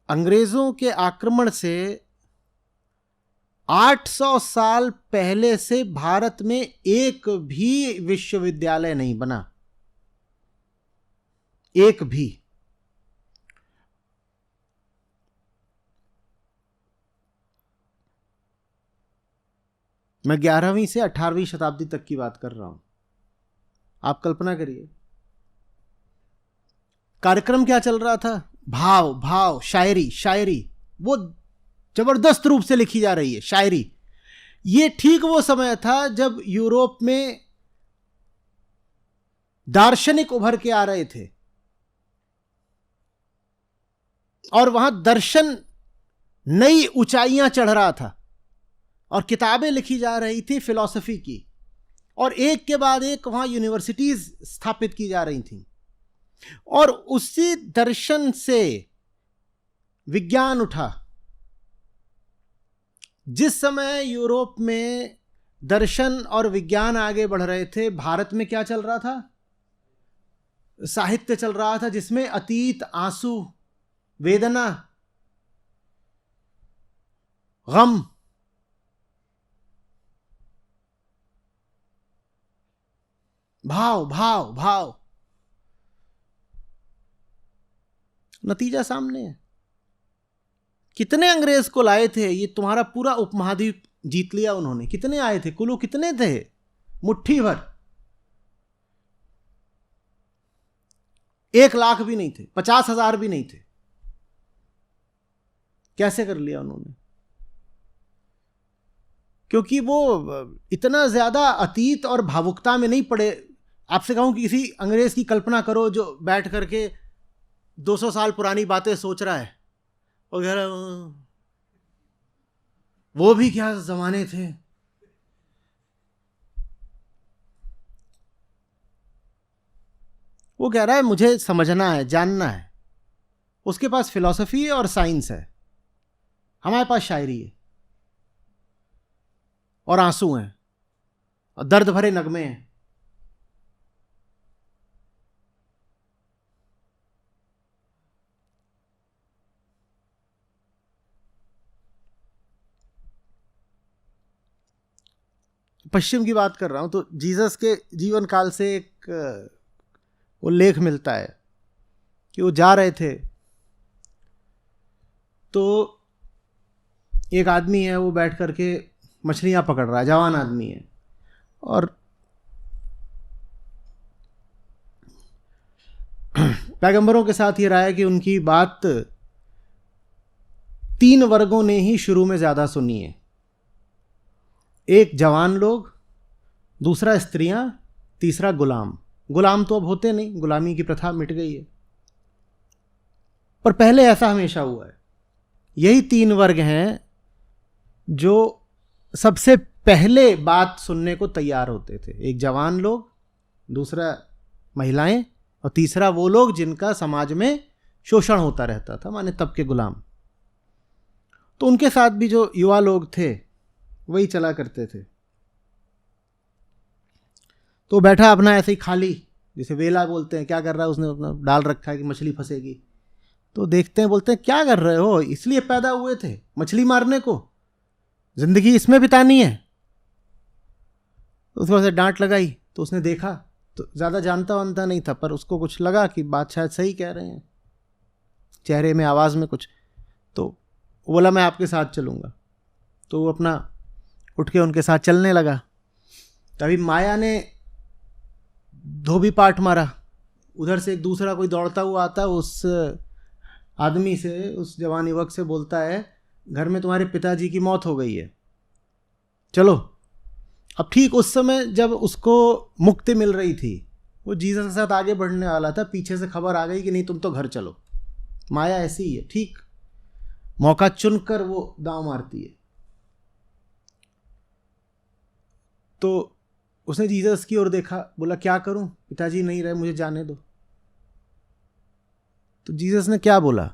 अंग्रेजों के आक्रमण से 800 साल पहले से भारत में एक भी विश्वविद्यालय नहीं बना, एक भी। मैं 11वीं से 18वीं शताब्दी तक की बात कर रहा हूं। आप कल्पना करिए कार्यक्रम क्या चल रहा था। भाव भाव, शायरी शायरी, वो जबरदस्त रूप से लिखी जा रही है शायरी। ये ठीक वो समय था जब यूरोप में दार्शनिक उभर के आ रहे थे और वहां दर्शन नई ऊंचाइयां चढ़ रहा था और किताबें लिखी जा रही थी फिलॉसफी की, और एक के बाद एक वहां यूनिवर्सिटीज स्थापित की जा रही थी। और उसी दर्शन से विज्ञान उठा। जिस समय यूरोप में दर्शन और विज्ञान आगे बढ़ रहे थे, भारत में क्या चल रहा था? साहित्य चल रहा था, जिसमें अतीत, आंसू, वेदना, गम, भाव भाव भाव। नतीजा सामने है। कितने अंग्रेज को लाए थे? ये तुम्हारा पूरा उपमहाद्वीप जीत लिया उन्होंने। कितने आए थे? कुल्लू कितने थे? मुट्ठी भर। 1 लाख भी नहीं थे, 50,000 भी नहीं थे। कैसे कर लिया उन्होंने? क्योंकि वो इतना ज्यादा अतीत और भावुकता में नहीं पड़े। आपसे कहूं कि किसी अंग्रेज की कल्पना करो जो बैठ करके 200 साल पुरानी बातें सोच रहा है और कह रहा वो भी क्या जमाने थे। वो कह रहा है मुझे समझना है, जानना है। उसके पास फिलॉसफी और साइंस है, हमारे पास शायरी है और आंसू हैं और दर्द भरे नगमे हैं। पश्चिम की बात कर रहा हूं तो जीसस के जीवन काल से एक वो लेख मिलता है कि वो जा रहे थे तो एक आदमी है, वो बैठ करके मछलियां पकड़ रहा है, जवान आदमी है, और पैगंबरों के साथ ये रहा है कि उनकी बात 3 वर्गों ने ही शुरू में ज्यादा सुनी है। एक जवान लोग, दूसरा स्त्रियां, तीसरा गुलाम। गुलाम तो अब होते नहीं, गुलामी की प्रथा मिट गई है, पर पहले ऐसा हमेशा हुआ है। यही 3 वर्ग हैं जो सबसे पहले बात सुनने को तैयार होते थे। एक जवान लोग, दूसरा महिलाएं, और तीसरा वो लोग जिनका समाज में शोषण होता रहता था, माने तब के गुलाम। तो उनके साथ भी जो युवा लोग थे वही चला करते थे। तो बैठा अपना ऐसे ही खाली, जिसे वेला बोलते हैं, क्या कर रहा है उसने? अपना डाल रखा है कि मछली फंसेगी। तो देखते हैं, बोलते हैं क्या कर रहे हो? इसलिए पैदा हुए थे मछली मारने को, जिंदगी इसमें बितानी है। तो उसको ऐसे डांट लगाई तो उसने देखा, तो ज़्यादा जानता वानता नहीं था, पर उसको कुछ लगा कि बात शायद सही कह रहे हैं, चेहरे में, आवाज़ में कुछ। तो बोला मैं आपके साथ चलूँगा। तो वो अपना उठ के उनके साथ चलने लगा। तभी माया ने धोबी पाट मारा। उधर से एक दूसरा कोई दौड़ता हुआ आता, उस आदमी से, उस जवान युवक से बोलता है, घर में तुम्हारे पिताजी की मौत हो गई है, चलो। अब ठीक उस समय जब उसको मुक्ति मिल रही थी, वो जीसस के साथ आगे बढ़ने वाला था, पीछे से खबर आ गई कि नहीं तुम तो घर चलो। माया ऐसी ही है, ठीक मौका चुनकर वो दांव मारती है। तो उसने जीसस की ओर देखा, बोला क्या करूं, पिताजी नहीं रहे, मुझे जाने दो। तो जीसस ने क्या बोला?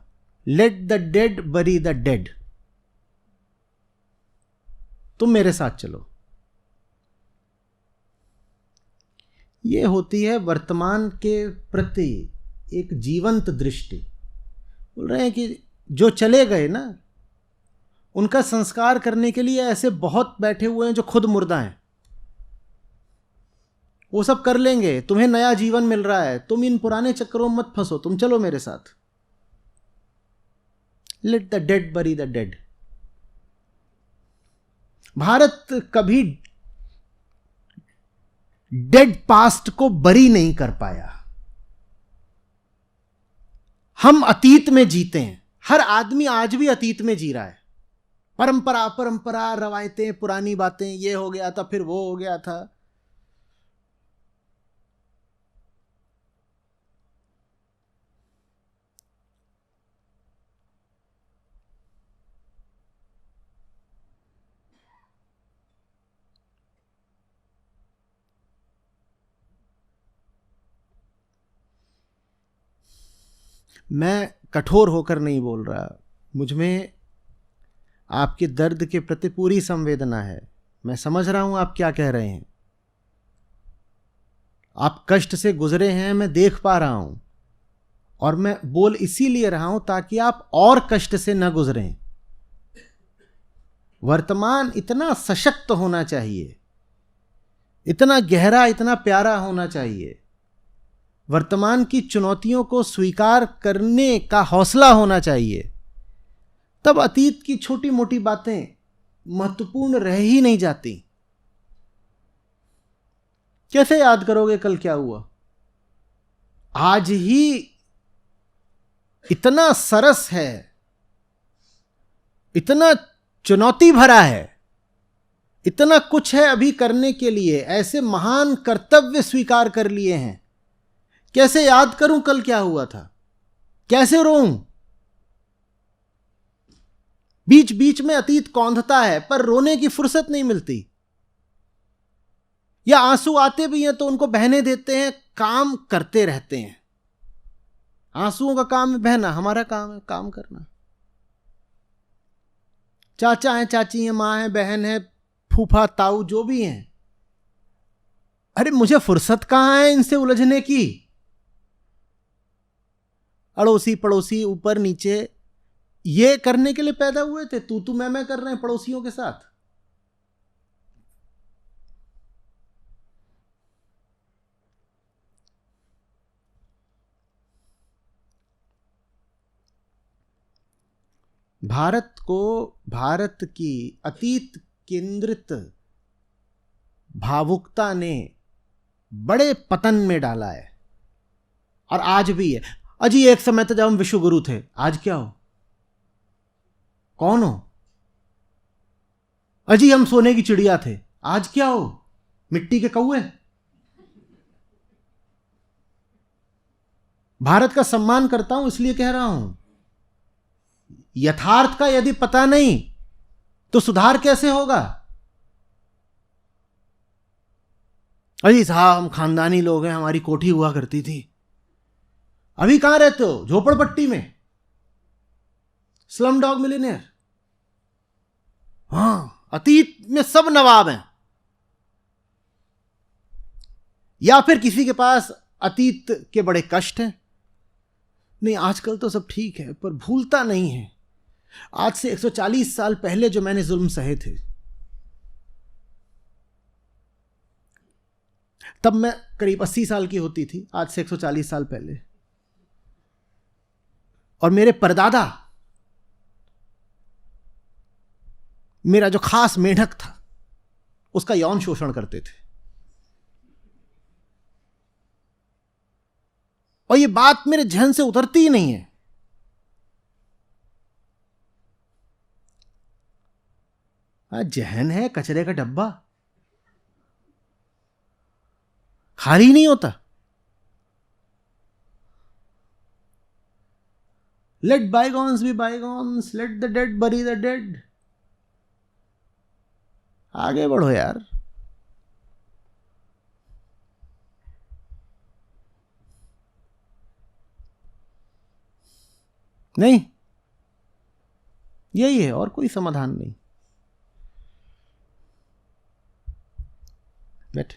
Late the dead bury the dead. तुम मेरे साथ चलो। ये होती है वर्तमान के प्रति एक जीवंत दृष्टि। बोल रहे हैं कि जो चले गए ना, उनका संस्कार करने के लिए ऐसे बहुत बैठे हुए हैं जो खुद मुर्दा हैं। वो सब कर लेंगे, तुम्हें नया जीवन मिल रहा है, तुम इन पुराने चक्करों में मत फंसो, तुम चलो मेरे साथ। Late the dead bury the dead. Bharat कभी डेड पास्ट को बरी नहीं कर पाया। हम अतीत में जीते हैं, हर आदमी आज भी अतीत में जी रहा है। परंपरा परंपरा, रवायतें, पुरानी बातें, ये हो गया था फिर वो हो गया था। मैं कठोर होकर नहीं बोल रहा, मुझ में आपके दर्द के प्रति पूरी संवेदना है। मैं समझ रहा हूं आप क्या कह रहे हैं, आप कष्ट से गुजरे हैं, मैं देख पा रहा हूं, और मैं बोल इसीलिए रहा हूं ताकि आप और कष्ट से न गुजरें। वर्तमान इतना सशक्त होना चाहिए, इतना गहरा, इतना प्यारा होना चाहिए। वर्तमान की चुनौतियों को स्वीकार करने का हौसला होना चाहिए। तब अतीत की छोटी मोटी बातें महत्वपूर्ण रह ही नहीं जाती। कैसे याद करोगे कल क्या हुआ? आज ही इतना सरस है, इतना चुनौती भरा है, इतना कुछ है अभी करने के लिए, ऐसे महान कर्तव्य स्वीकार कर लिए हैं। कैसे याद करूं कल क्या हुआ था? कैसे रोऊं? बीच बीच में अतीत कौंधता है, पर रोने की फुर्सत नहीं मिलती। या आंसू आते भी हैं तो उनको बहने देते हैं, काम करते रहते हैं। आंसुओं का काम है बहना, हमारा काम है काम करना। चाचा है, चाची है, मां है, बहन है, फूफा, ताऊ, जो भी हैं, अरे मुझे फुर्सत कहां है इनसे उलझने की? अड़ोसी पड़ोसी, ऊपर नीचे, ये करने के लिए पैदा हुए थे। तू मैं कर रहे हैं पड़ोसियों के साथ। भारत को, भारत की अतीत केंद्रित भावुकता ने बड़े पतन में डाला है, और आज भी है। अजी एक समय था जब हम विश्व गुरु थे, आज क्या हो? कौन हो? अजी हम सोने की चिड़िया थे, आज क्या हो? मिट्टी के कौवे। भारत का सम्मान करता हूं इसलिए कह रहा हूं, यथार्थ का यदि पता नहीं तो सुधार कैसे होगा? अजी साहब हम खानदानी लोग हैं, हमारी कोठी हुआ करती थी। अभी कहां रहते हो? झोपड़पट्टी में, स्लम डॉग मिलियनेयर। हां, अतीत में सब नवाब हैं। या फिर किसी के पास अतीत के बड़े कष्ट हैं। नहीं आजकल तो सब ठीक है, पर भूलता नहीं है आज से 140 साल पहले जो मैंने जुल्म सहे थे। तब मैं करीब 80 साल की होती थी, आज से 140 साल पहले। और मेरे परदादा, मेरा जो खास मेढक था, उसका यौन शोषण करते थे। और ये बात मेरे जहन से उतरती ही नहीं है। जहन है कचरे का डब्बा, खाली नहीं होता। Let bygones be bygones, let the dead bury the dead. आगे बढ़ो यार। नहीं, यही है और कोई समाधान नहीं। बैठ।